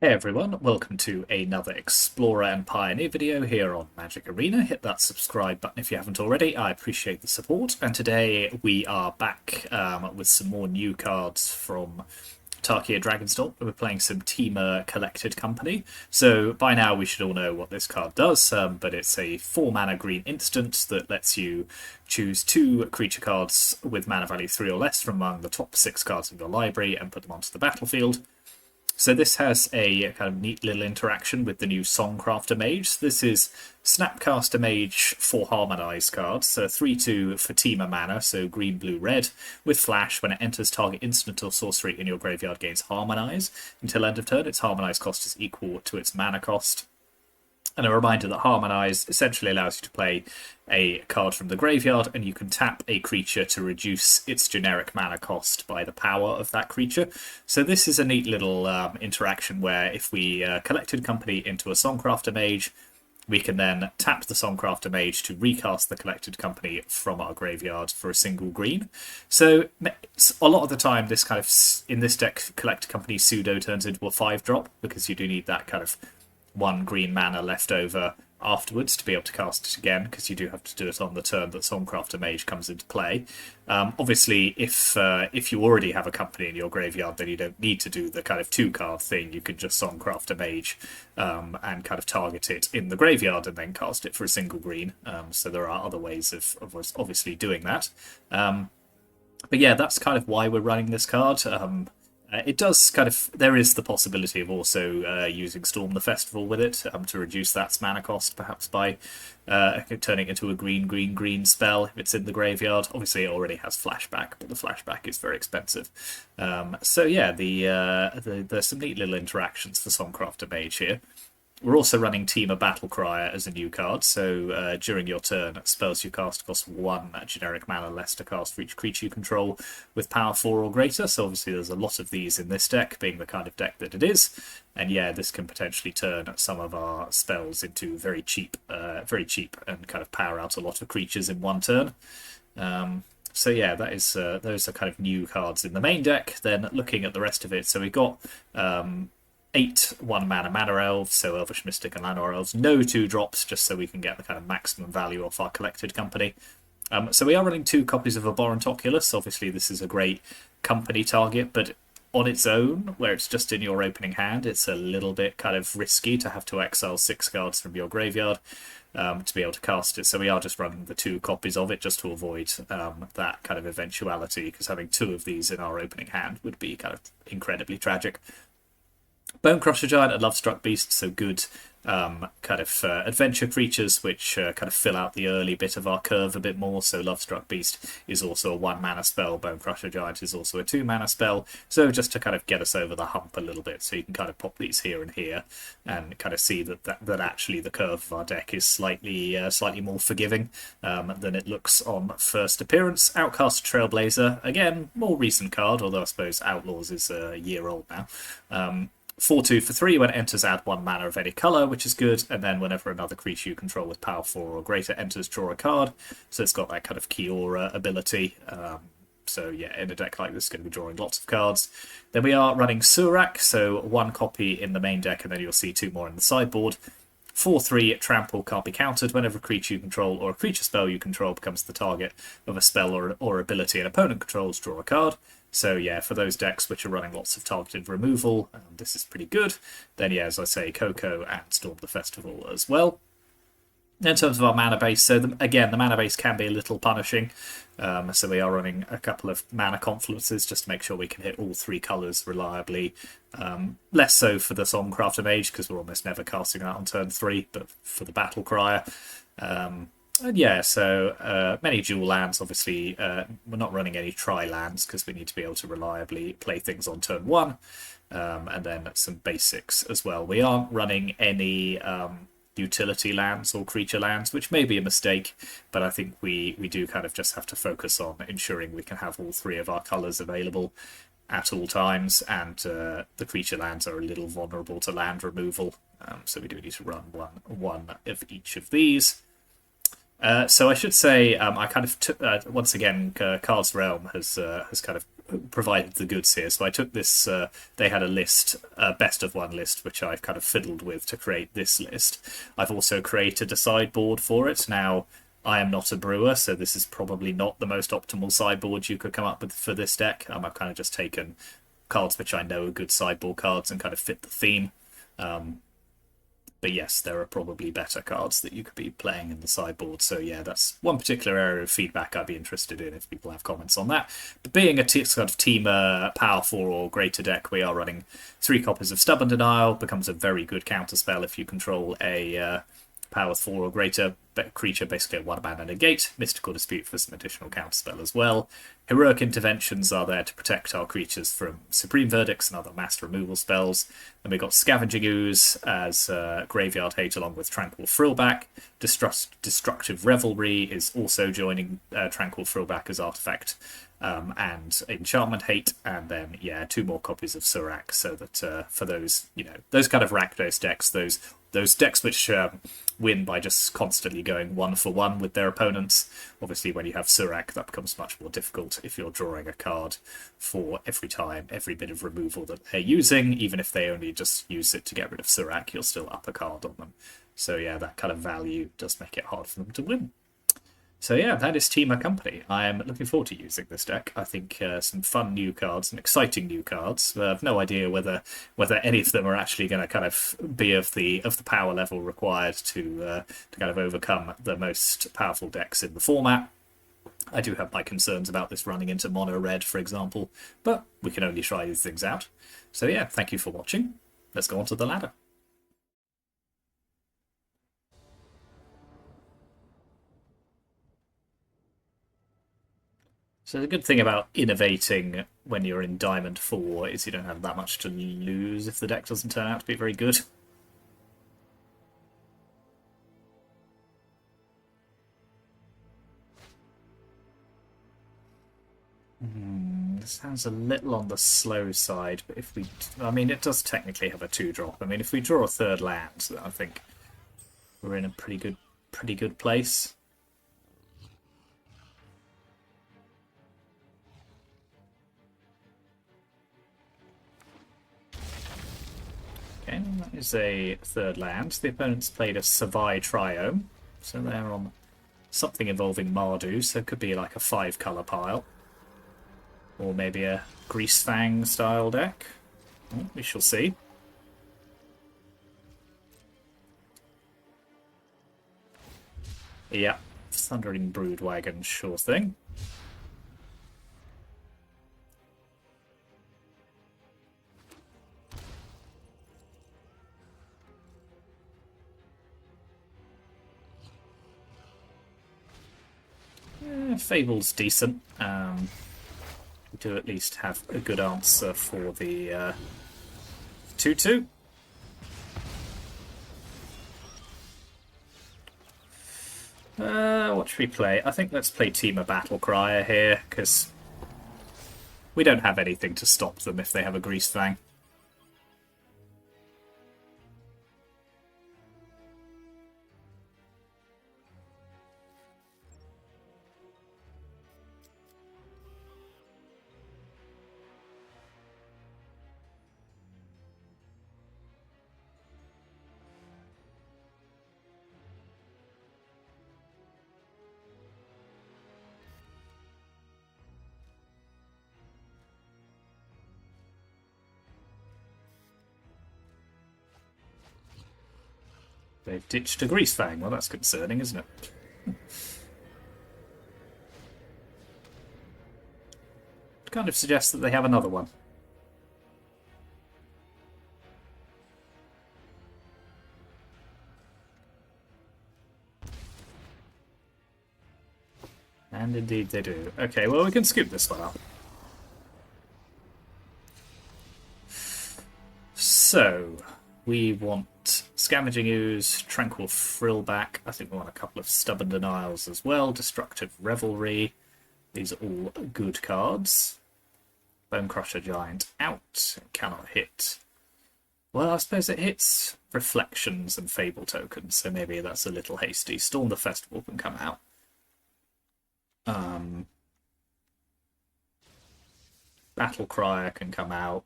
Hey everyone, welcome to another Explorer and Pioneer video here on Magic Arena. Hit that subscribe button if you haven't already, I appreciate the support. And today we are back with some more new cards from Tarkir Dragonstorm. We're playing some Temur Collected Company. So by now we should all know what this card does, but it's a 4-mana green instant that lets you choose 2 creature cards with mana value 3 or less from among the top 6 cards in your library and put them onto the battlefield. So this has a kind of neat little interaction with the new Songcrafter Mage. This is Snapcaster Mage for Harmonized cards, so 3/2 for Temur mana, so green, blue, red, with flash. When it enters, target instant or sorcery in your graveyard gains Harmonize. Until end of turn, its Harmonize cost is equal to its mana cost. And a reminder that Harmonize essentially allows you to play a card from the graveyard, and you can tap a creature to reduce its generic mana cost by the power of that creature. So this is a neat little interaction where if we collected company into a Songcrafter Mage, we can then tap the Songcrafter Mage to recast the collected company from our graveyard for a single green. So a lot of the time, this kind of, in this deck, collected company pseudo turns into a 5-drop, because you do need that kind of 1 green mana left over afterwards to be able to cast it again, because you do have to do it on the turn that Songcrafter Mage comes into play. Obviously, if you already have a company in your graveyard, then you don't need to do the kind of 2-card thing. You can just Songcrafter Mage and kind of target it in the graveyard and then cast it for a single green. So there are other ways of obviously doing that. But yeah, that's kind of why we're running this card. It does kind of, there is the possibility of also using Storm the Festival with it to reduce that mana cost, perhaps by turning it into a green spell if it's in the graveyard. Obviously, it already has flashback, but the flashback is very expensive. So yeah, there's some neat little interactions for Songcrafter Mage here. We're also running Temur Battlecryer as a new card, so during your turn, spells you cast cost 1 generic mana less to cast for each creature you control with power 4 or greater. So obviously there's a lot of these in this deck, being the kind of deck that it is. And yeah, this can potentially turn some of our spells into very cheap and kind of power out a lot of creatures in one turn. So yeah, that is those are kind of new cards in the main deck. Then looking at the rest of it, so we've got 8 1-mana elves, so Elvish Mystic and Llanowar Elves. No 2-drops, just so we can get the kind of maximum value off our collected company. So we are running 2 copies of Abhorrent Oculus. Obviously, this is a great company target, but on its own, where it's just in your opening hand, it's a little bit kind of risky to have to exile 6 cards from your graveyard to be able to cast it. So we are just running the 2 copies of it just to avoid that kind of eventuality, because having 2 of these in our opening hand would be kind of incredibly tragic. Bonecrusher Giant and Lovestruck Beast, so good kind of adventure creatures which kind of fill out the early bit of our curve a bit more. So Lovestruck Beast is also a 1-mana spell, Bonecrusher Giant is also a 2-mana spell, so just to kind of get us over the hump a little bit, so you can kind of pop these here and here and kind of see that actually the curve of our deck is slightly more forgiving than it looks on first appearance. Outcast Trailblazer, again, more recent card, although I suppose Outlaws is a year old now. 4/2 for 3, when it enters, add 1 mana of any colour, which is good, and then whenever another creature you control with power 4 or greater enters, draw a card. So it's got that kind of Kiora ability. So yeah, in a deck like this, it's going to be drawing lots of cards. Then we are running Surak, so 1 copy in the main deck, and then you'll see 2 more in the sideboard. 4/3, Trample can't be countered. Whenever a creature you control or a creature spell you control becomes the target of a spell or ability an opponent controls, draw a card. So yeah, for those decks which are running lots of targeted removal, this is pretty good. Then yeah, as I say, CoCo and Storm the Festival as well. In terms of our mana base, so again, the mana base can be a little punishing. So we are running a couple of mana confluences just to make sure we can hit all 3 colours reliably. Less so for the Songcrafter Mage, because we're almost never casting that on turn 3, but for the Battlecryer. And yeah, so many dual lands. Obviously, we're not running any tri-lands because we need to be able to reliably play things on turn 1. And then some basics as well. We aren't running any utility lands or creature lands, which may be a mistake, but I think we do kind of just have to focus on ensuring we can have all 3 of our colours available at all times, and the creature lands are a little vulnerable to land removal, so we do need to run one of each of these. So I should say I kind of once again, Cards Realm has kind of provided the goods here. So I took this, they had a list, a best of one list, which I've kind of fiddled with to create this list. I've also created a sideboard for it. Now, I am not a brewer, so this is probably not the most optimal sideboard you could come up with for this deck. I've kind of just taken cards which I know are good sideboard cards and kind of fit the theme. But yes, there are probably better cards that you could be playing in the sideboard. So yeah, that's one particular area of feedback I'd be interested in if people have comments on that. But being a sort of team power 4 or greater deck, we are running 3 copies of Stubborn Denial. Becomes a very good counterspell if you control a power 4 or greater creature, basically a 1-mana negate. Mystical Dispute for some additional counterspell as well. Heroic Interventions are there to protect our creatures from Supreme Verdicts and other mass removal spells. Then we've got Scavenging Ooze as Graveyard Hate along with Tranquil Frillback. Destructive Revelry is also joining Tranquil Frillback as artifact. And Enchantment Hate, and then, yeah, 2 more copies of Surak, so that for those, those kind of Rakdos decks, those decks which win by just constantly going 1-for-1 with their opponents. Obviously, when you have Surak, that becomes much more difficult if you're drawing a card for every bit of removal that they're using. Even if they only just use it to get rid of Surak, you'll still up a card on them. So yeah, that kind of value does make it hard for them to win. So yeah, that is Temur Company. I am looking forward to using this deck. I think some fun new cards, some exciting new cards. I have no idea whether any of them are actually going to kind of be of the power level required to kind of overcome the most powerful decks in the format. I do have my concerns about this running into mono red, for example, but we can only try these things out. So yeah, thank you for watching. Let's go on to the ladder. So the good thing about innovating when you're in Diamond 4 is you don't have that much to lose if the deck doesn't turn out to be very good. This sounds a little on the slow side, but if we... I mean, it does technically have a 2-drop. I mean, if we draw a 3rd land, I think we're in a pretty good place. Okay, that is a 3rd land. The opponent's played a Savai Triome, so they're on something involving Mardu, so it could be like a 5-colour pile. Or maybe a Greasefang style deck. We shall see. Yeah, Thundering Broodwagon, sure thing. Fable's decent. We do at least have a good answer for the 2-2. What should we play? I think let's play Temur Battlecryer here, because we don't have anything to stop them if they have a Greasefang. They've ditched a Greasefang. Well, that's concerning, isn't it? It kind of suggests that they have another one. And indeed they do. Okay, well, we can skip this one up. So, we want Scavenging Ooze, Tranquil Frillback. I think we want a couple of Stubborn Denials as well. Destructive Revelry. These are all good cards. Bonecrusher Giant out. It cannot hit. Well, I suppose it hits Reflections and Fable tokens, so maybe that's a little hasty. Storm the Festival can come out. Battle Crier can come out.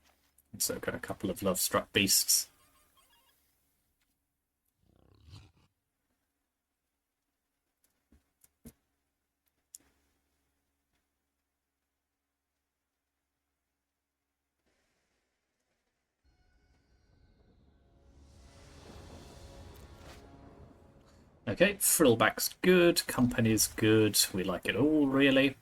And so got a couple of Love-Struck Beasts. Okay, Frillback's good, Company's good, we like it all, really.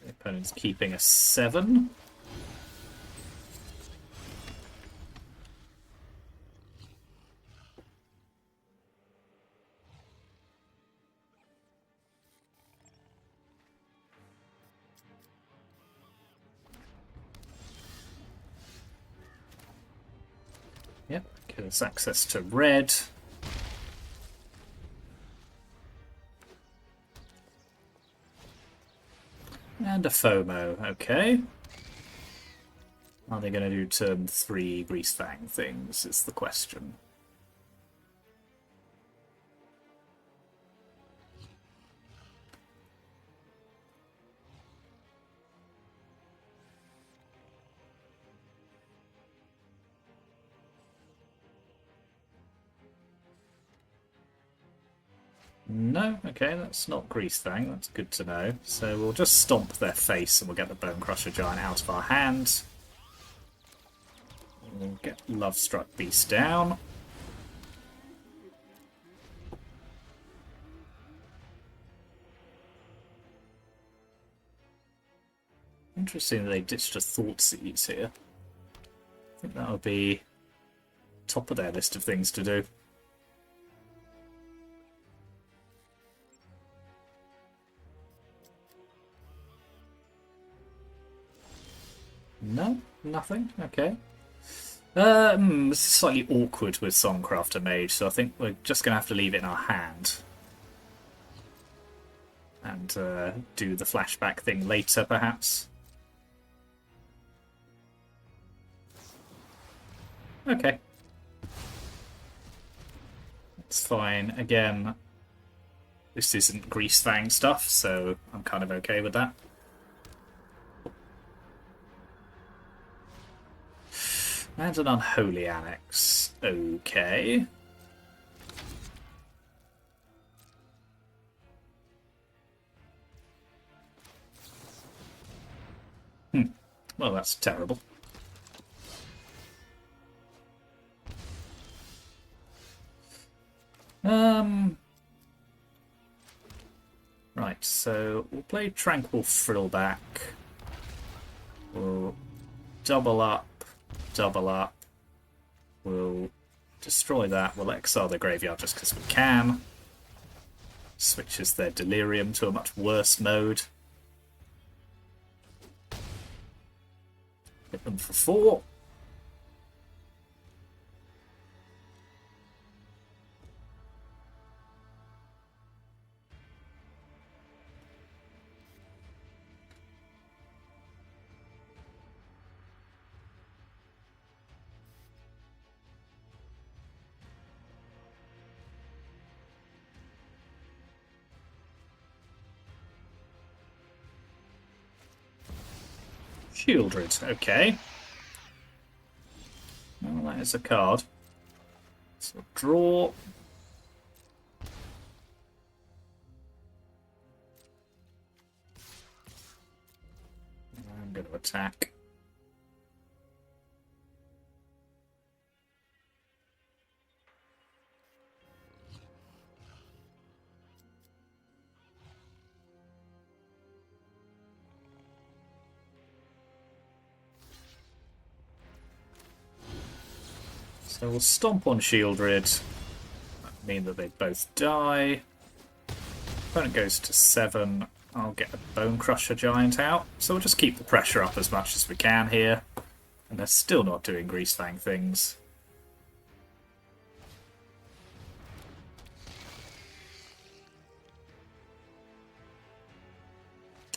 The opponent's keeping a 7. Yep, gives us access to red. And a FOMO, okay. Are they going to do turn 3 Greasefang things, is the question. No? Okay, that's not Greasefang, that's good to know. So we'll just stomp their face and we'll get the Bone Crusher Giant out of our hand. We'll get Love-Struck Beast down. Interesting that they ditched a Thoughtseize here. I think that would be top of their list of things to do. No? Nothing? Okay. This is slightly awkward with Songcrafter Mage, so I think we're just going to have to leave it in our hand. And do the flashback thing later, perhaps. Okay. That's fine. Again, this isn't Greasefang stuff, so I'm kind of okay with that. And an Unholy Annex. Okay. Well, that's terrible. Right, so we'll play Tranquil Frillback. We'll double up. We'll destroy that. We'll exile the graveyard just because we can. Switches their Delirium to a much worse mode. Hit them for 4. Shieldred, okay. Well, that is a card. So draw. I'm going to attack. So we'll stomp on Shieldred. That mean that they both die. Opponent goes to 7. I'll get a Bone Crusher Giant out. So we'll just keep the pressure up as much as we can here. And they're still not doing Greasefang things.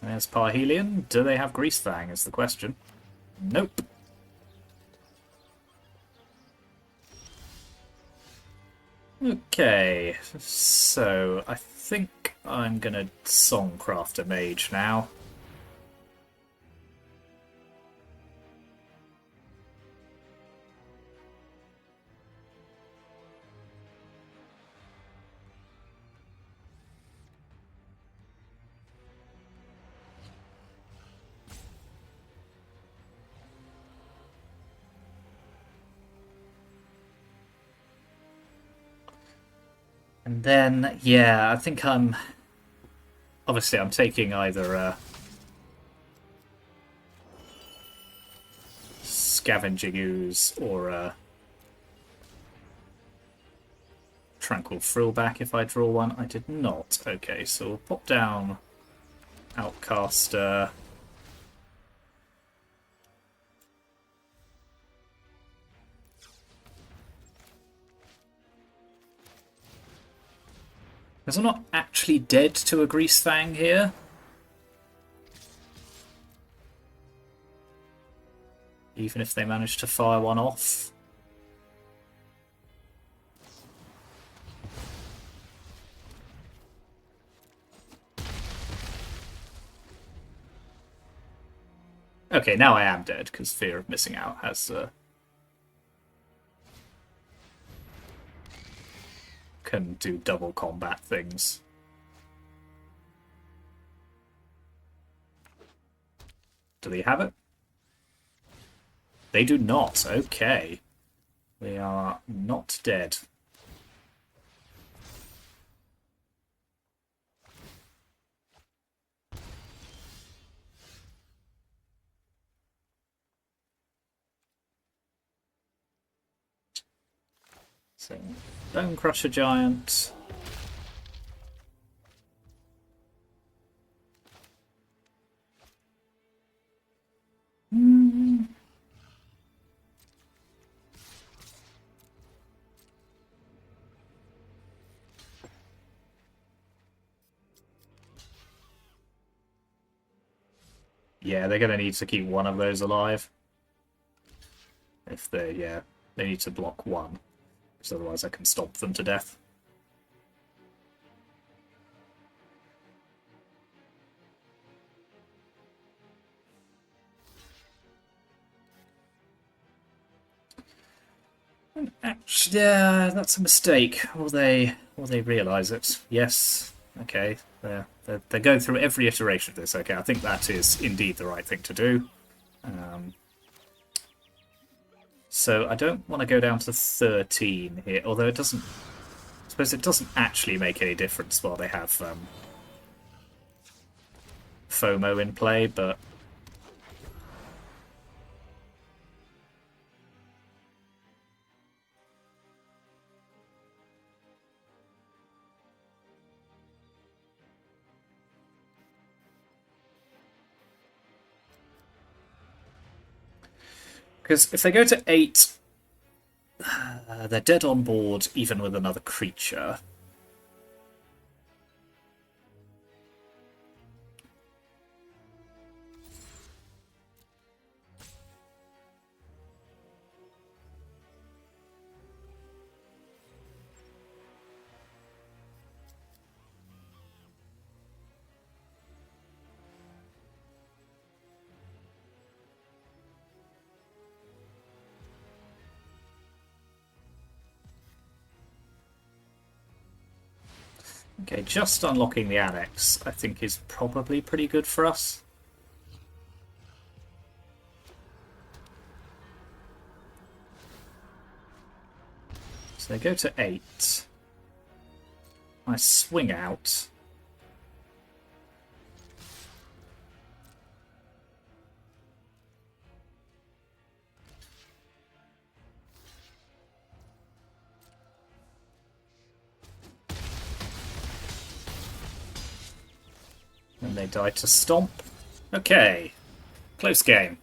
There's Parhelion. Do they have Greasefang is the question. Nope. Okay, so I think I'm gonna Songcrafter Mage now. And then, yeah, I think obviously I'm taking either a Scavenging Ooze or a Tranquil Frillback if I draw one. I did not. Okay, so we'll pop down Outcaster. Because I'm not actually dead to a Greasefang here. Even if they manage to fire one off. Okay, now I am dead, because Fear of Missing Out has... can do double combat things. Do they have it? They do not. Okay. They are not dead. So, Bone Crusher Giant. Yeah, they're going to need to keep one of those alive. If they, yeah, they need to block one. Because otherwise I can stomp them to death. Actually, yeah, that's a mistake. Will they realise it? Yes. Okay. They're going through every iteration of this. Okay, I think that is indeed the right thing to do. So I don't want to go down to 13 here, although it doesn't... I suppose it doesn't actually make any difference while they have FOMO in play, but... Because if they go to 8, they're dead on board even with another creature. Okay, just unlocking the annex, I think, is probably pretty good for us. So they go to 8. I swing out. And they die to stomp. Okay. Close game.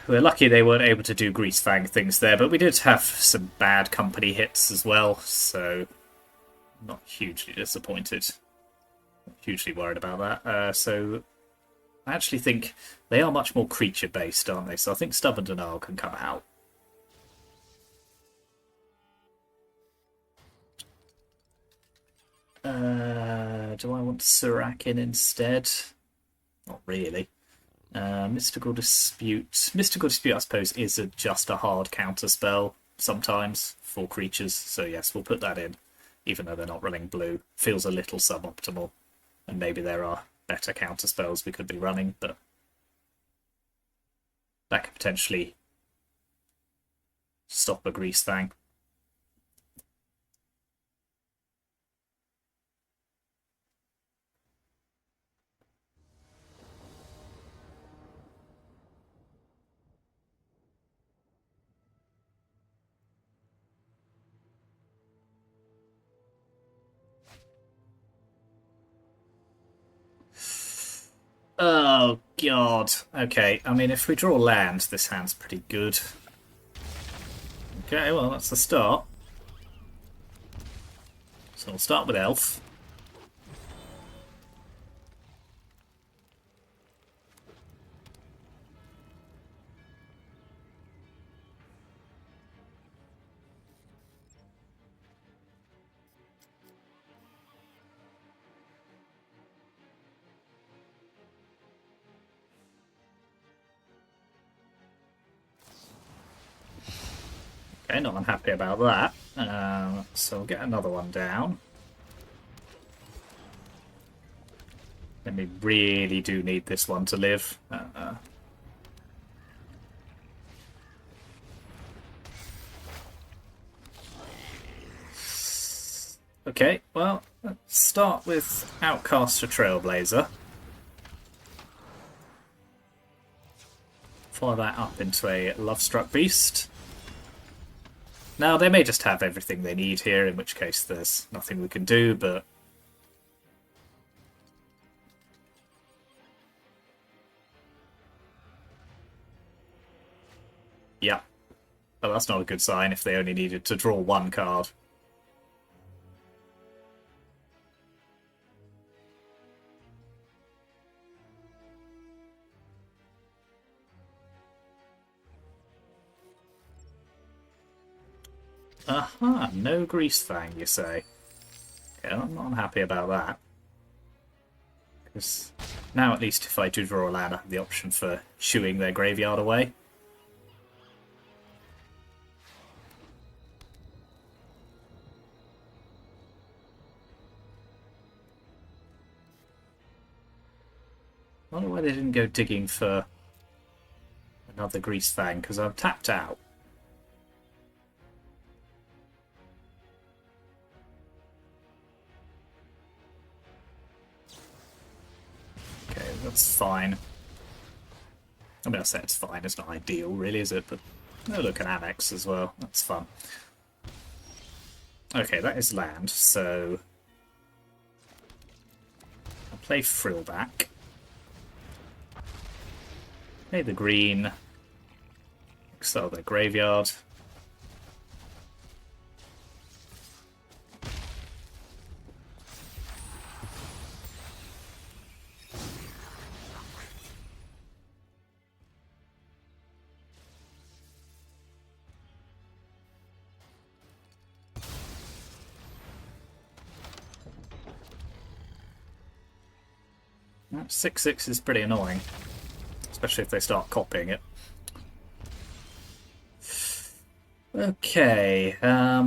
We're lucky they weren't able to do Greasefang things there, but we did have some bad company hits as well, so not hugely disappointed. Not hugely worried about that. So I actually think they are much more creature-based, aren't they? So I think Stubborn Denial can come out. Do I want Surak in instead? Not really. Mystical Dispute. Mystical Dispute, I suppose, is just a hard counter spell sometimes for creatures. So yes, we'll put that in, even though they're not running blue. Feels a little suboptimal, and maybe there are better counter spells we could be running, but that could potentially stop a Greasefang. Oh, God. Okay, I mean, if we draw land, this hand's pretty good. Okay, well, that's the start. So we'll start with Elf. Okay, not unhappy about that. So we'll get another one down. Then we really do need this one to live. Okay, well, let's start with Outcaster Trailblazer. Follow that up into a Lovestruck Beast. Now, they may just have everything they need here, in which case there's nothing we can do, but... yeah. But that's not a good sign if they only needed to draw one card. Aha, no Greasefang, you say? Yeah, I'm not happy about that. Because now at least if I do draw a land, I have the option for chewing their graveyard away. I wonder why they didn't go digging for another Greasefang, because I'm tapped out. Okay, that's fine. I mean, I say it's fine, it's not ideal really, is it? But oh look, an annex as well, that's fun. Okay, that is land, so I'll play Frillback. Play the green. Exile their graveyard. That 6/6 is pretty annoying, especially if they start copying it. Okay, yeah,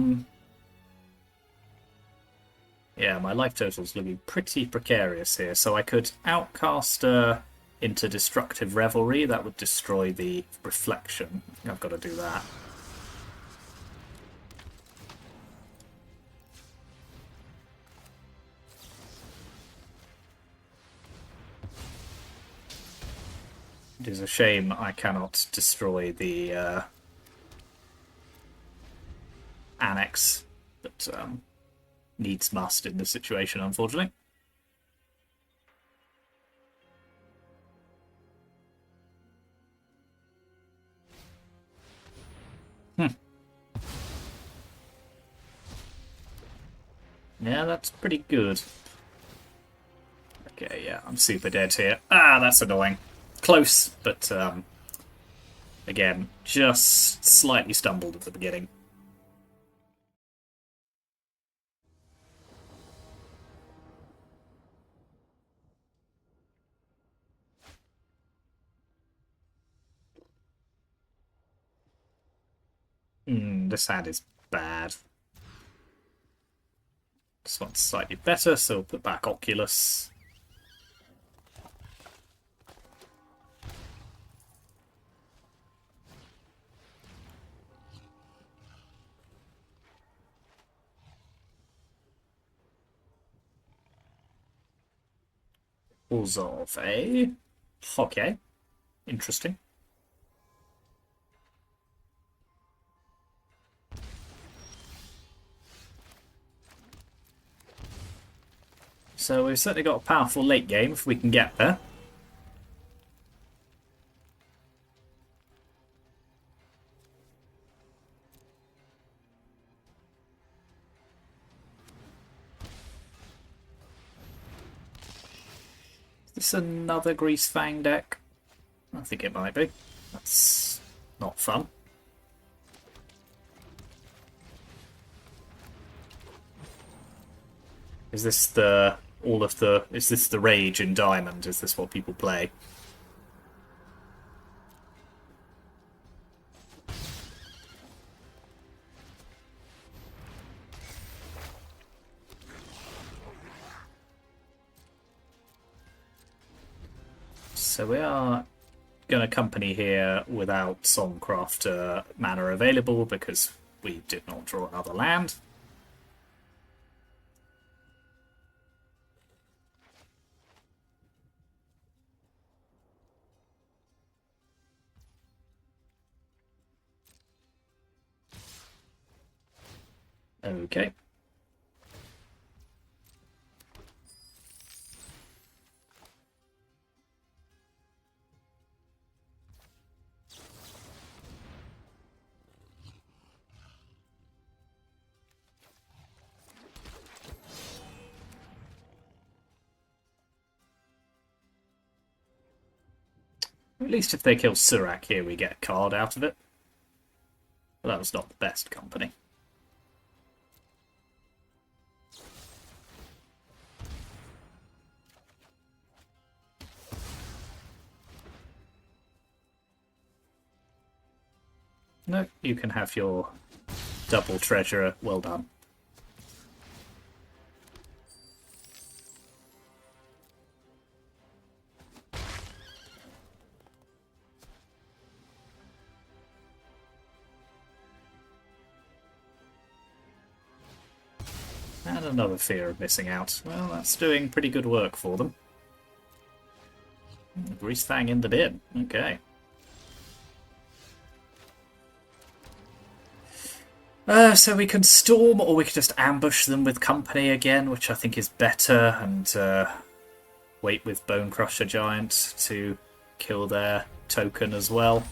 my life total's looking pretty precarious here, so I could Outcaster into Destructive Revelry. That would destroy the Reflection. I've got to do that. It is a shame I cannot destroy the annex, but needs must in this situation, unfortunately. Yeah, that's pretty good. Okay, yeah, I'm super dead here. Ah, that's annoying. Close, but again, just slightly stumbled at the beginning. this hand is bad. This one's slightly better, so we'll put back Oculus. Of a okay, interesting. So we've certainly got a powerful late game if we can get there. Is this another Greasefang deck? I think it might be. That's not fun. Is this the is this the Rage in Diamond? Is this what people play? So we are going to company here without Songcrafter mana available because we did not draw another land. Okay. At least if they kill Surak here, we get a card out of it. But that was not the best company. No, you can have your double treasurer. Well done. And another fear of missing out. Well, that's doing pretty good work for them. Greasefang in the bin. Okay. So we can storm, or we can just ambush them with company again, which I think is better, and wait with Bone Crusher Giant to kill their token as well.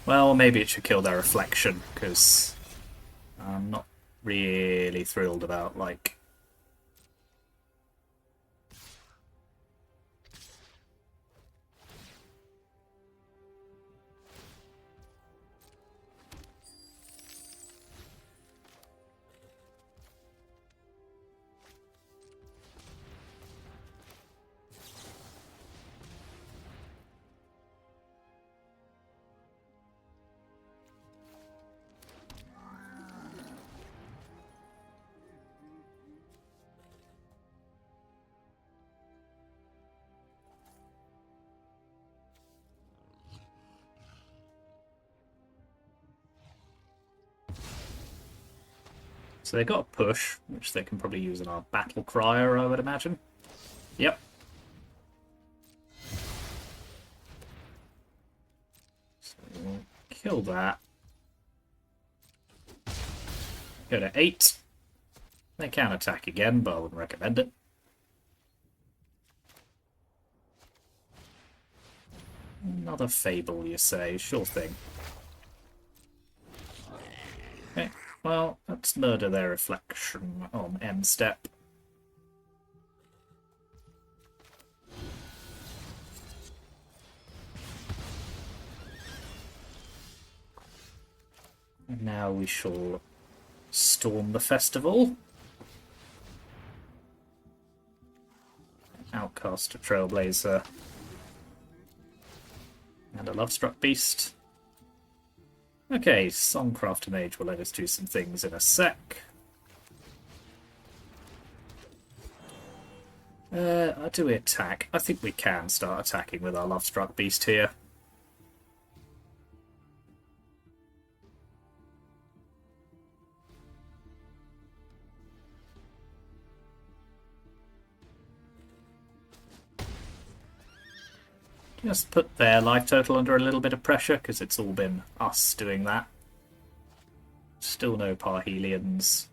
Well, maybe it should kill their reflection, because I'm not really thrilled about, like... So they got a push, which they can probably use in our Battle Crier, I would imagine. Yep. So we'll kill that. Go to 8. They can attack again, but I wouldn't recommend it. Another Fable, you say? Sure thing. Okay. Well, let's murder their reflection on end step. And now we shall storm the festival. Outcast a Trailblazer. And a Lovestruck Beast. Okay, Songcrafter Mage will let us do some things in a sec. Do we attack? I think we can start attacking with our Lovestruck Beast here. Just put their life total under a little bit of pressure, because it's all been us doing that. Still no Parhelions.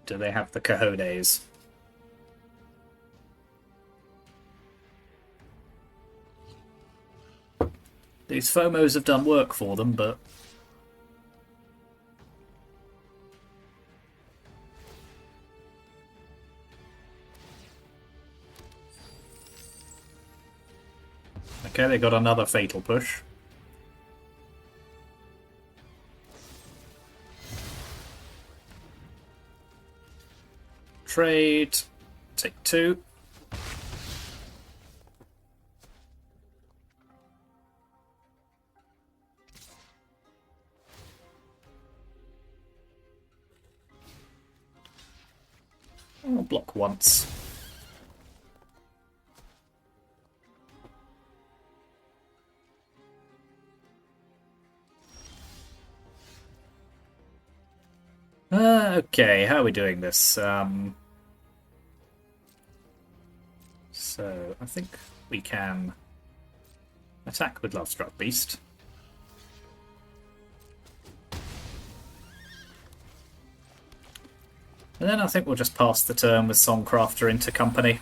Do they have the cojones? These FOMOs have done work for them, but... Okay, they got another fatal push. Trade. Take 2. I'll block once. Okay, how are we doing this? So I think we can attack with Lovestruck Beast. And then I think we'll just pass the turn with Songcrafter into company.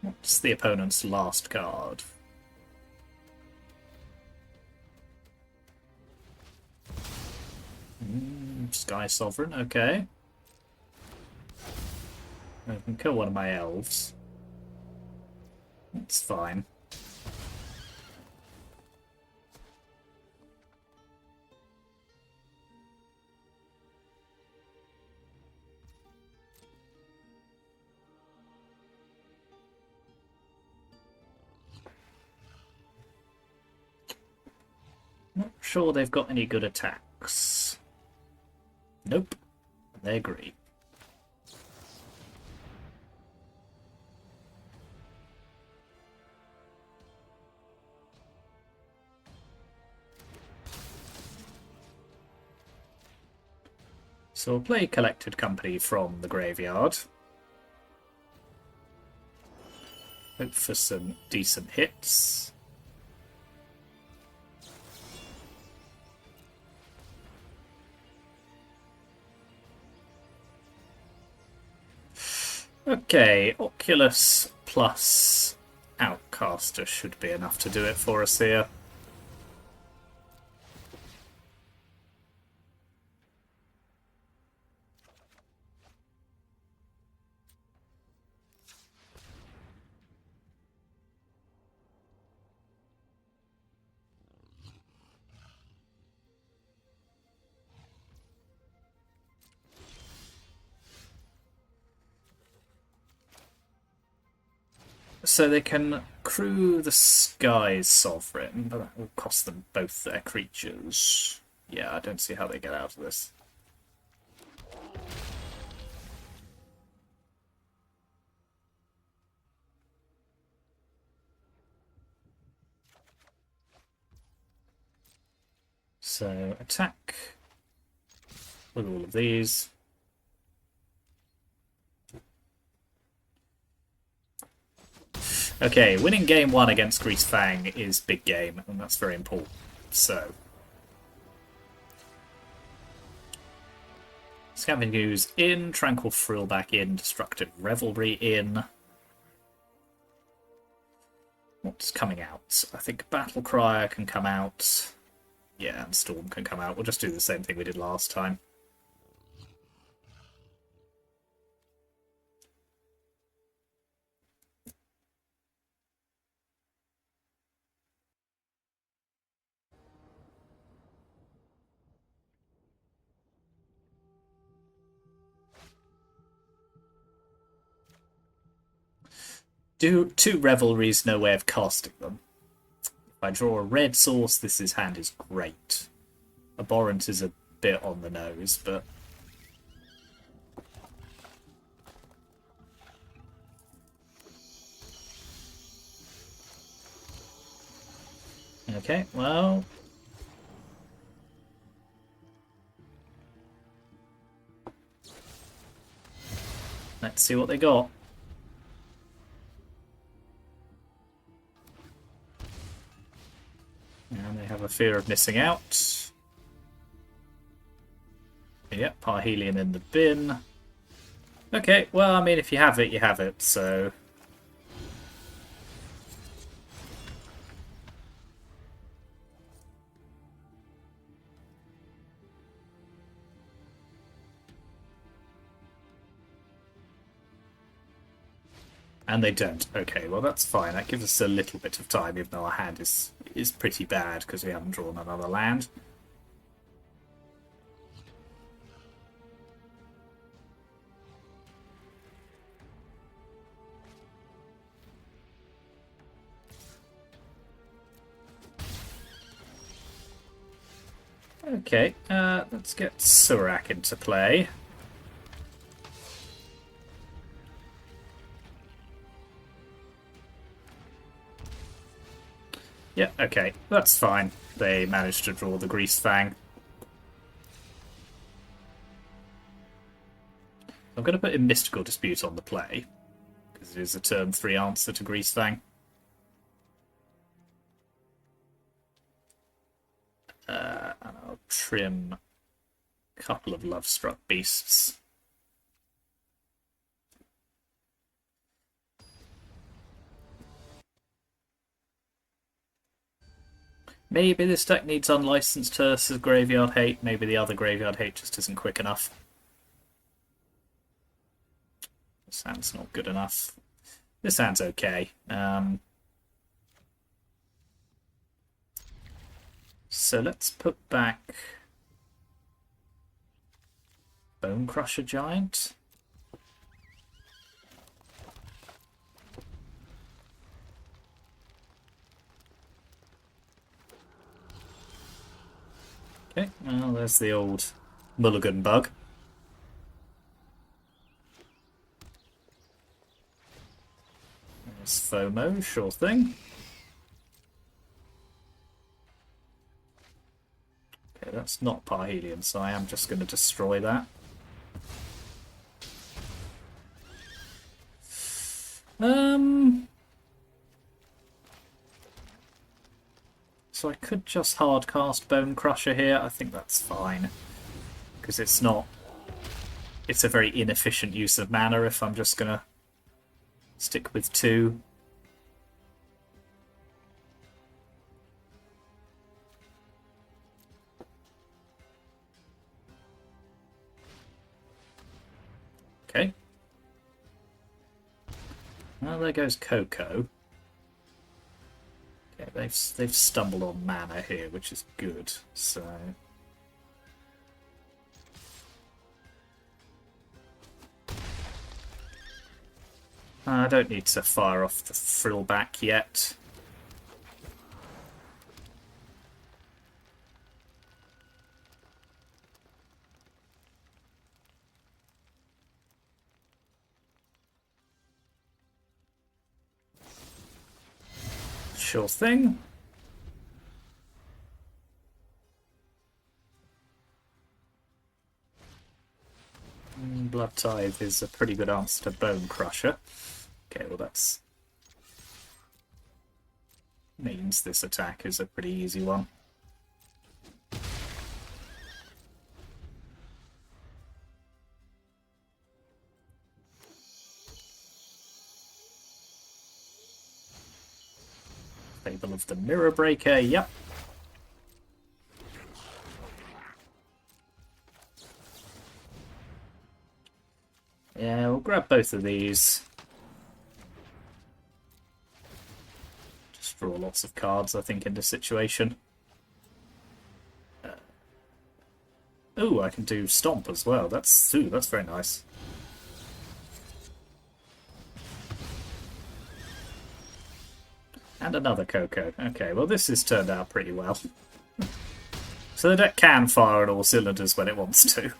What's the opponent's last card? Sky Sovereign, okay. I can kill one of my elves. That's fine. Not sure they've got any good attacks. Nope. They agree. So we'll play Collected Company from the graveyard. Hope for some decent hits. Okay, Oculus plus Outcaster should be enough to do it for us here. So they can crew the Sky Sovereign, but that will cost them both their creatures. Yeah, I don't see how they get out of this. So attack with all of these. Okay, winning game 1 against Greasefang is big game, and that's very important. So, Scavengers in, Tranquil Frillback in, Destructive Revelry in. What's coming out? I think Battle Crier can come out. Yeah, and Storm can come out. We'll just do the same thing we did last time. Do 2 Revelries, no way of casting them. If I draw a red source, this hand is great. Abhorrent is a bit on the nose, but... Okay, well... let's see what they got. And they have a fear of missing out. Yep, Parhelion in the bin. Okay, well, I mean, if you have it, you have it, so... And they don't. Okay, well that's fine. That gives us a little bit of time, even though our hand is pretty bad because we haven't drawn another land. Okay, let's get Surak into play. Yeah, okay, that's fine. They managed to draw the Greasefang. I'm going to put in Mystical Dispute on the play, because it is a turn 3 answer to Greasefang. And I'll trim a couple of Lovestruck Beasts. Maybe this deck needs Unlicensed Terce's Graveyard Hate. Maybe the other Graveyard Hate just isn't quick enough. This hand's not good enough. This hand's okay. So let's put back Bone Crusher Giant. Okay, well, there's the old Mulligan bug. There's FOMO, sure thing. Okay, that's not Parhelion, so I am just going to destroy that. So I could just hardcast Bone Crusher here. I think that's fine. Because it's not... it's a very inefficient use of mana if I'm just going to stick with 2. Okay. Well, there goes CoCo. Okay, they've stumbled on mana here, which is good. So I don't need to fire off the Frillback yet. Sure thing. Blood Tithe is a pretty good answer to Bone Crusher. Okay, well that's... means this attack is a pretty easy one. Fable of the Mirror Breaker, yep. Yeah, we'll grab both of these. Just draw lots of cards, I think, in this situation. Oh, I can do Stomp as well. That's very nice. And another CoCo. Okay, well this has turned out pretty well. So the deck can fire on all cylinders when it wants to.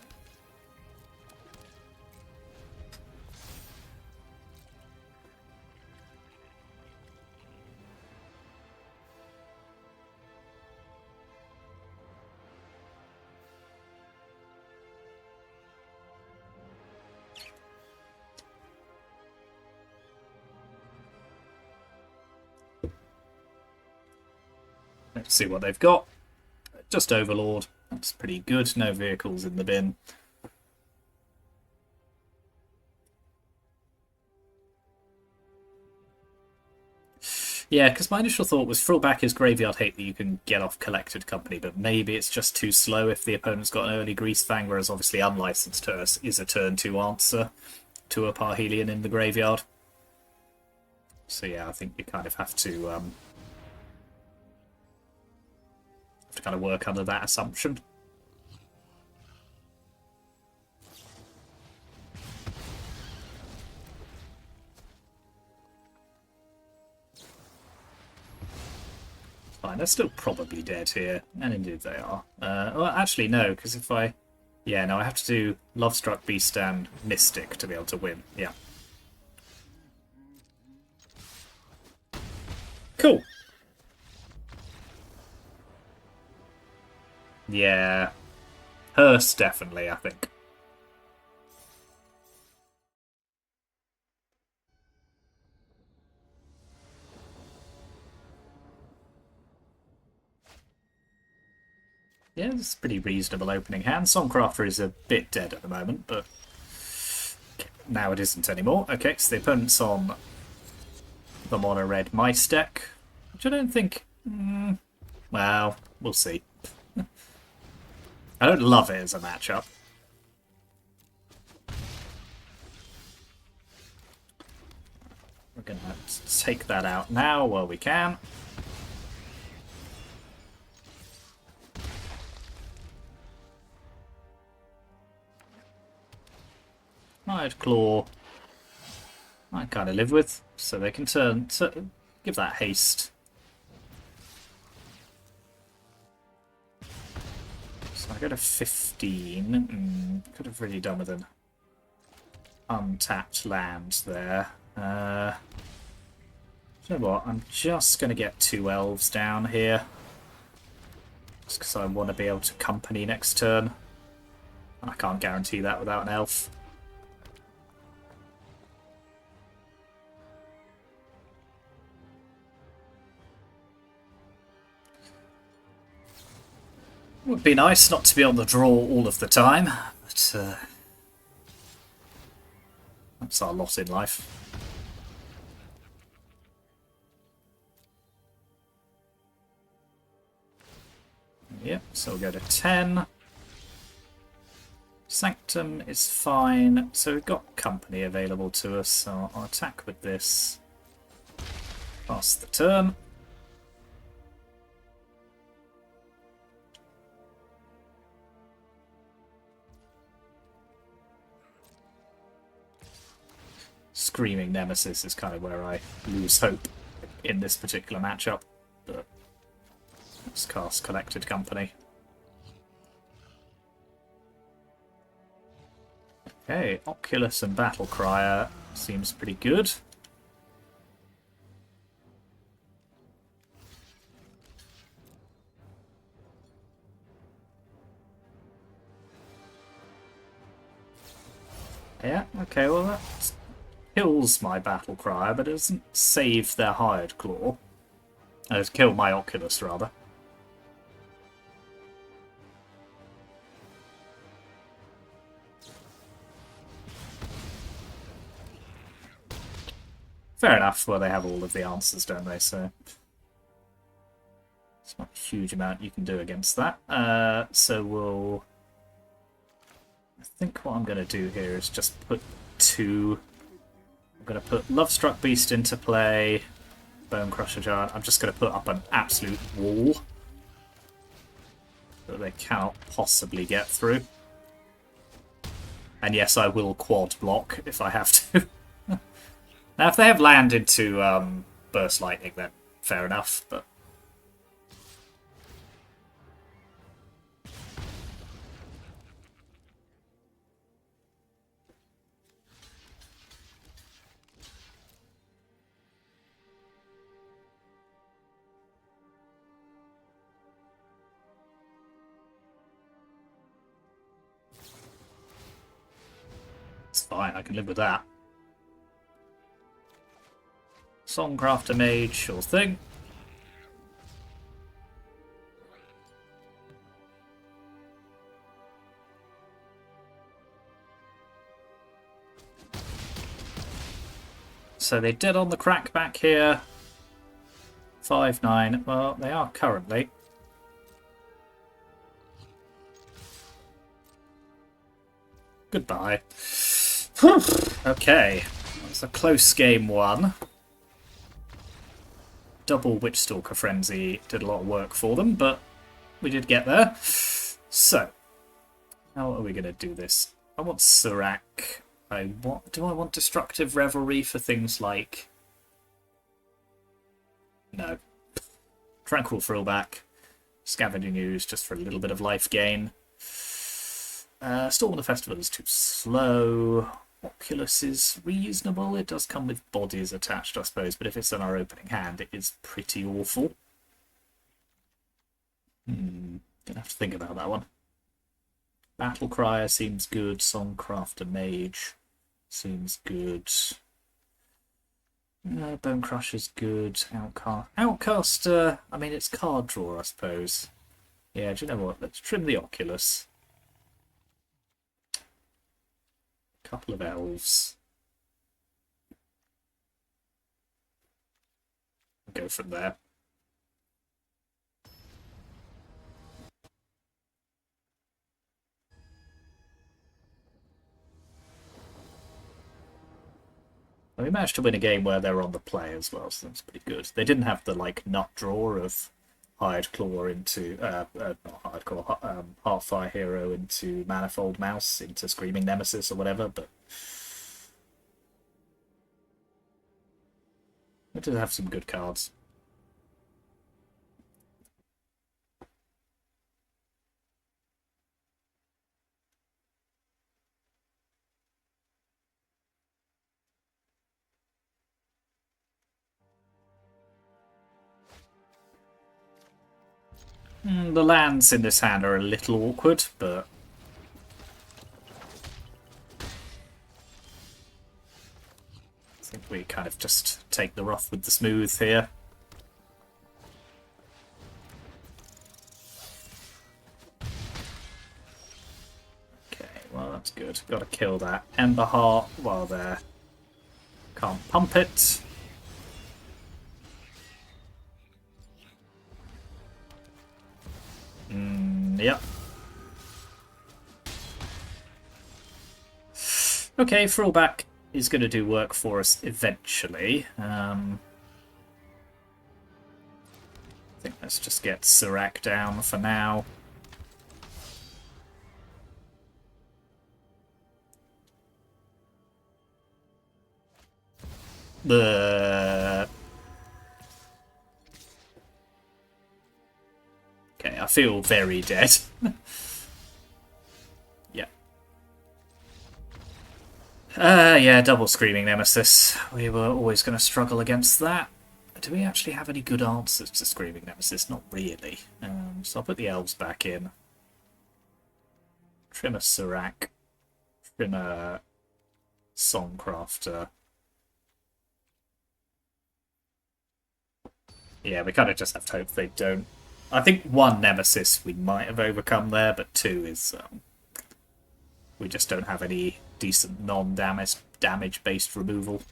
Let's see what they've got. Just Overlord. That's pretty good. No vehicles in the bin. Yeah, because my initial thought was throw back his Graveyard Hate that you can get off Collected Company, but maybe it's just too slow if the opponent's got an early Greasefang, whereas obviously Unlicensed Hearse is a turn 2 answer to a Parhelion in the graveyard. So yeah, I think you kind of have to kind of work under that assumption. Fine, they're still probably dead here, and indeed they are. Well, actually no, because if I... Yeah, no, I have to do Lovestruck Beast and Mystic to be able to win. Yeah. Cool. Yeah. Hearse, definitely, I think. Yeah, this is a pretty reasonable opening hand. Songcrafter is a bit dead at the moment, but now it isn't anymore. Okay, so the opponent's on the mono-red mice deck, which I don't think... well, we'll see. I don't love it as a matchup. We're going to take that out now while we can. I'd Claw. I kind of live with, so they can turn to give that haste. So I go to 15. Could have really done with an untapped land there. You know what? I'm just going to get 2 elves down here. Just because I want to be able to company next turn. I can't guarantee that without an elf. It would be nice not to be on the draw all of the time, but that's our lot in life. Yep, so we'll go to 10. Sanctum is fine, so we've got company available to us, so I'll attack with this. Pass the turn. Screaming Nemesis is kind of where I lose hope in this particular matchup, but let's cast Collected Company. Okay, Oculus and Battle Crier seems pretty good. Yeah, okay, well that kills my Battle Crier, but it doesn't save their Hired Claw. It's killed my Oculus, rather. Fair enough, well they have all of the answers, don't they, so... It's not a huge amount you can do against that. So we'll... I think what I'm going to do here is just put two... I'm going to put Lovestruck Beast into play, Bone Crusher Giant. I'm just going to put up an absolute wall that they cannot possibly get through. And yes, I will quad block if I have to. Now, if they have land into Burst Lightning, then fair enough, but... It's fine, I can live with that. Songcrafter Mage, sure thing. So they did on the crackback here. 5-9. Well, they are currently. Goodbye. Okay. That's a close game one. Double Witchstalker Frenzy did a lot of work for them, but we did get there. So, how are we going to do this? I want Serac. Do I want Destructive Revelry for things like... No. Tranquil Thrillback. Scavenging Ooze just for a little bit of life gain. Storm of the Festival is too slow. Oculus is reasonable. It does come with bodies attached, I suppose, but if it's in our opening hand, it is pretty awful. Gonna have to think about that one. Battle Crier seems good. Songcrafter Mage seems good. Bone Crusher's good. Outcaster, I mean, it's card draw, I suppose. Yeah, do you know what? Let's trim the Oculus. Couple of elves. Go from there. We managed to win a game where they're on the play as well, so that's pretty good. They didn't have the like nut draw of Hired Claw into not Hired Claw, Heartfire Hero into Manifold Mouse into Screaming Nemesis or whatever, but we did have some good cards. The lands in this hand are a little awkward, but I think we kind of just take the rough with the smooth here. Okay, well that's good. Got to kill that Ember Heart while they're... Can't pump it. Yep. Okay, Thrillback is going to do work for us eventually. I think let's just get Serac down for now. Okay, I feel very dead. Yeah. Yeah, double Screaming Nemesis. We were always going to struggle against that. Do we actually have any good answers to Screaming Nemesis? Not really. So I'll put the elves back in. Trim a Serac. Trim a Songcrafter. Yeah, we kind of just have to hope they don't. I think one Nemesis we might have overcome there, but two is... we just don't have any decent non-damage-based removal.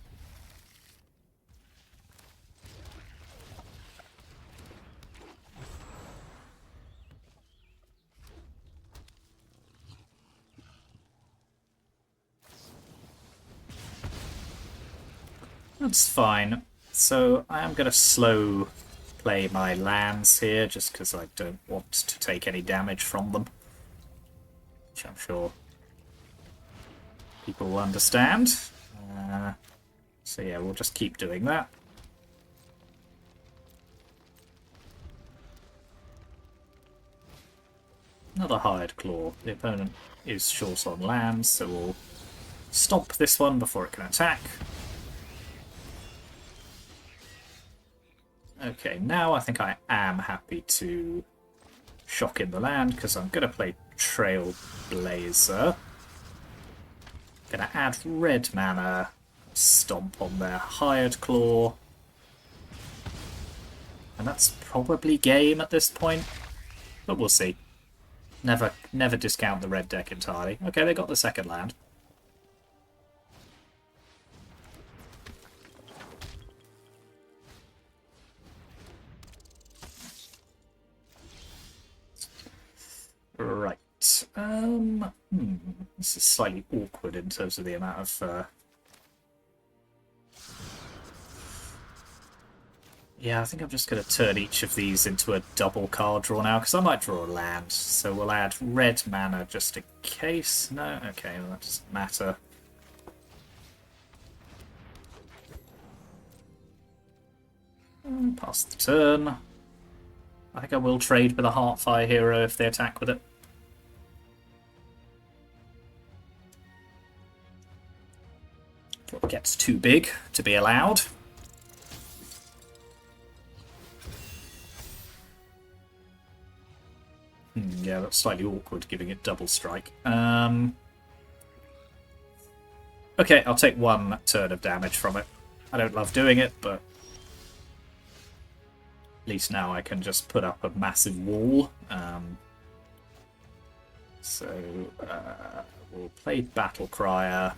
That's fine. So I am going to slow play my lands here, just because I don't want to take any damage from them. Which I'm sure people will understand. So yeah, we'll just keep doing that. Another hired claw. The opponent is short on lands, so we'll stomp this one before it can attack. Okay, now I think I am happy to shock in the land, because I'm going to play Trailblazer. Going to add red mana, stomp on their hired claw. And that's probably game at this point, but we'll see. Never discount the red deck entirely. Okay, they got the second land. Right. This is slightly awkward in terms of the amount of... Yeah, I think I'm just going to turn each of these into a double card draw now, because I might draw a land. So we'll add red mana just in case. No? Okay, well, that doesn't matter. Pass the turn. I think I will trade with a Heartfire hero if they attack with it. It gets too big to be allowed. Yeah, that's slightly awkward, giving it double strike. Okay, I'll take one turn of damage from it. I don't love doing it, but at least now I can just put up a massive wall. So we'll play Battle Crier.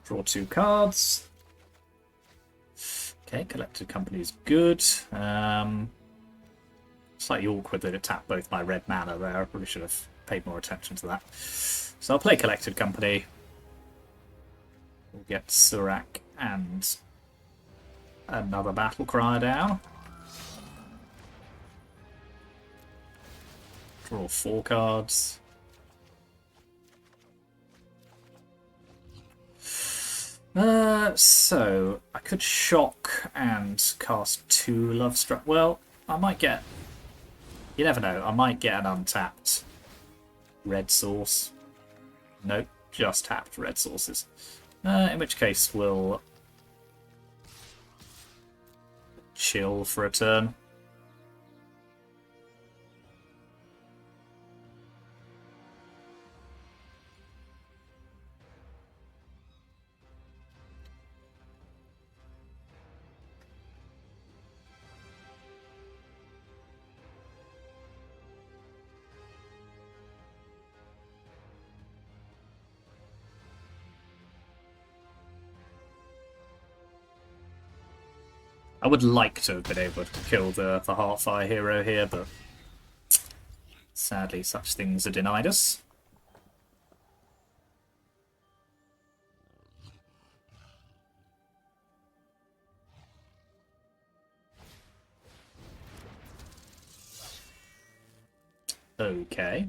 Draw 2 cards. Okay, Collected Company is good. Slightly awkward that it tapped both my red mana there. I probably should have paid more attention to that. So I'll play Collected Company. We'll get Surak and another Battle Cry down. Draw 4 cards. So I could shock and cast 2 Lovestruck. Well, I might get... You never know, I might get an untapped red source. Nope, just tapped red sources. In which case we'll chill for a turn. I would like to have been able to kill the Heartfire hero here, but sadly such things are denied us. Okay.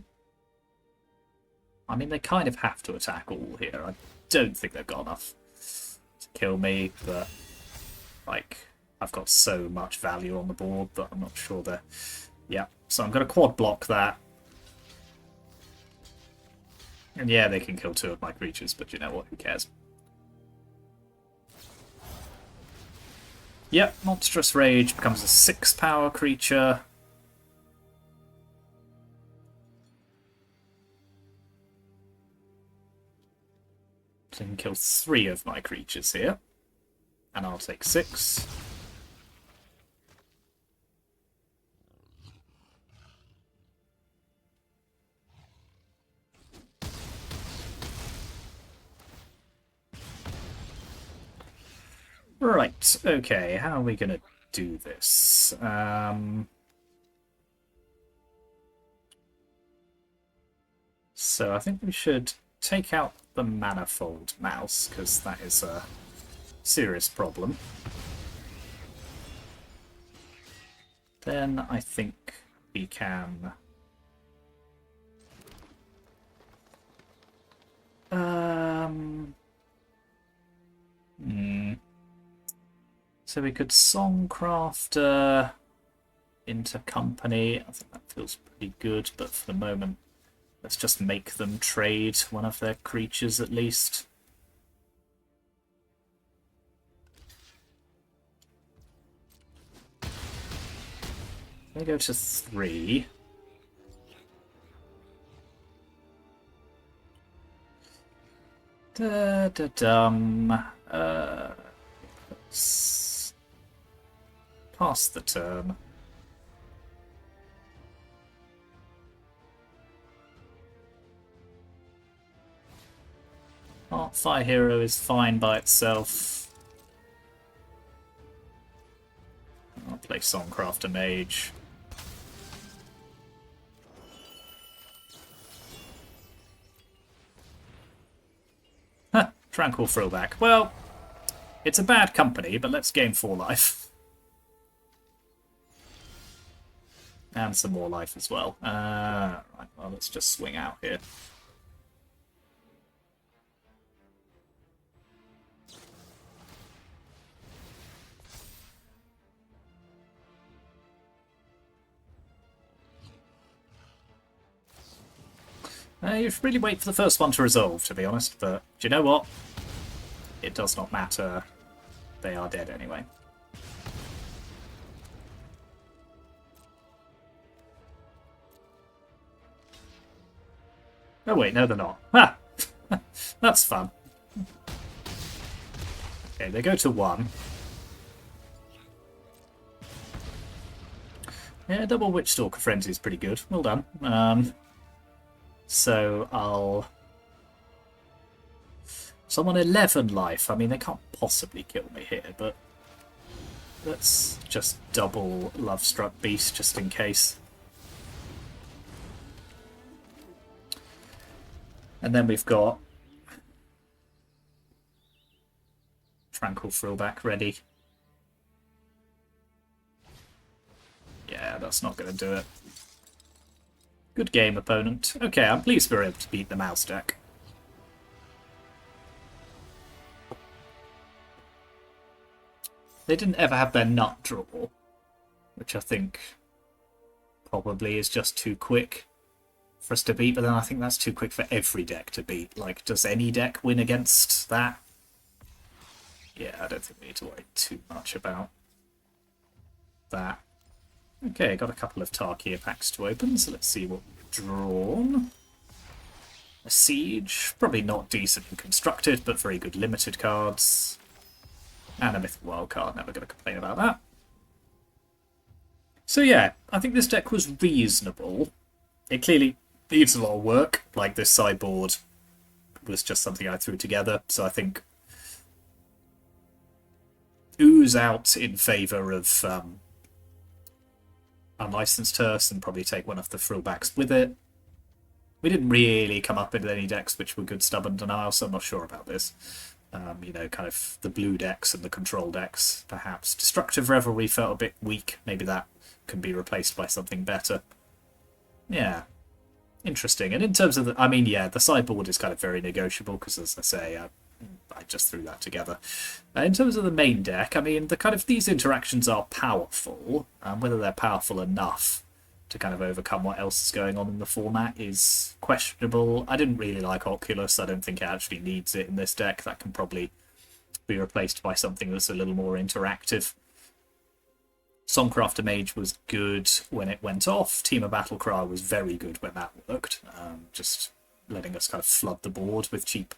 I mean, they kind of have to attack all here. I don't think they've got enough to kill me, but, like... I've got so much value on the board that I'm not sure they're... Yeah, so I'm going to quad block that. And yeah, they can kill 2 of my creatures, but you know what, who cares? Yep, Monstrous Rage becomes a 6-power creature. So I can kill 3 of my creatures here. And I'll take 6. Right, okay, how are we going to do this? So I think we should take out the Manifold Mouse, because that is a serious problem, then I think we can... So we could Songcrafter into company. I think that feels pretty good, but for the moment, let's just make them trade one of their creatures at least. They go to 3. Let's pass the turn. Fire Hero is fine by itself. I'll play Songcrafter Mage. Tranquil Throwback. Well, it's a bad company, but let's gain 4 life. And some more life as well. Right, well, let's just swing out here. You should really wait for the first one to resolve, to be honest, but do you know what? It does not matter. They are dead anyway. Oh wait, no they're not. Ah! That's fun. Okay, they go to 1. Yeah, double Witchstalker Frenzy is pretty good. Well done. So I'll... So I'm on 11 life. I mean, they can't possibly kill me here, but let's just double Lovestruck Beast just in case. And then we've got Tranquil Thrillback ready. Yeah, that's not going to do it. Good game, opponent. Okay, I'm pleased we're able to beat the mouse deck. They didn't ever have their nut draw, which I think probably is just too quick for us to beat, but then I think that's too quick for every deck to beat. Like, does any deck win against that? Yeah, I don't think we need to worry too much about that. Okay, got a couple of Tarkir packs to open, so let's see what we've drawn. A Siege, probably not decently constructed, but very good limited cards. And a Mythic Wild card, never going to complain about that. So yeah, I think this deck was reasonable. It clearly needs a lot of work, like this sideboard was just something I threw together, so I think Ooze out in favour of Unlicensed Hearse and probably take one of the throwbacks with it. We didn't really come up with any decks which were good Stubborn Denial, so I'm not sure about this. You know, kind of the blue decks and the control decks, perhaps. Destructive Revelry felt a bit weak. Maybe that can be replaced by something better. Yeah, interesting. And in terms of the... I mean, yeah, the sideboard is kind of very negotiable because, as I say, I just threw that together. In terms of the main deck, I mean, the kind of these interactions are powerful. Whether they're powerful enough to kind of overcome what else is going on in the format is questionable. I didn't really like Oculus. I don't think it actually needs it in this deck. That can probably be replaced by something that's a little more interactive. Songcrafter Mage was good when it went off. Temur Battlecry was very good when that worked. Just letting us kind of flood the board with cheap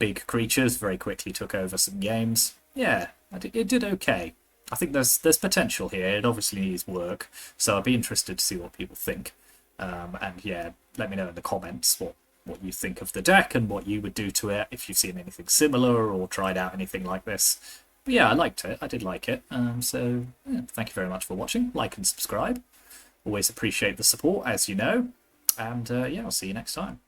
big creatures. Very quickly took over some games. Yeah, it did okay. I think there's potential here. It obviously needs work, so I'd be interested to see what people think. And yeah, let me know in the comments what you think of the deck and what you would do to it if you've seen anything similar or tried out anything like this. But yeah, I liked it. I did like it. So yeah, thank you very much for watching. Like and subscribe. Always appreciate the support, as you know. And yeah, I'll see you next time.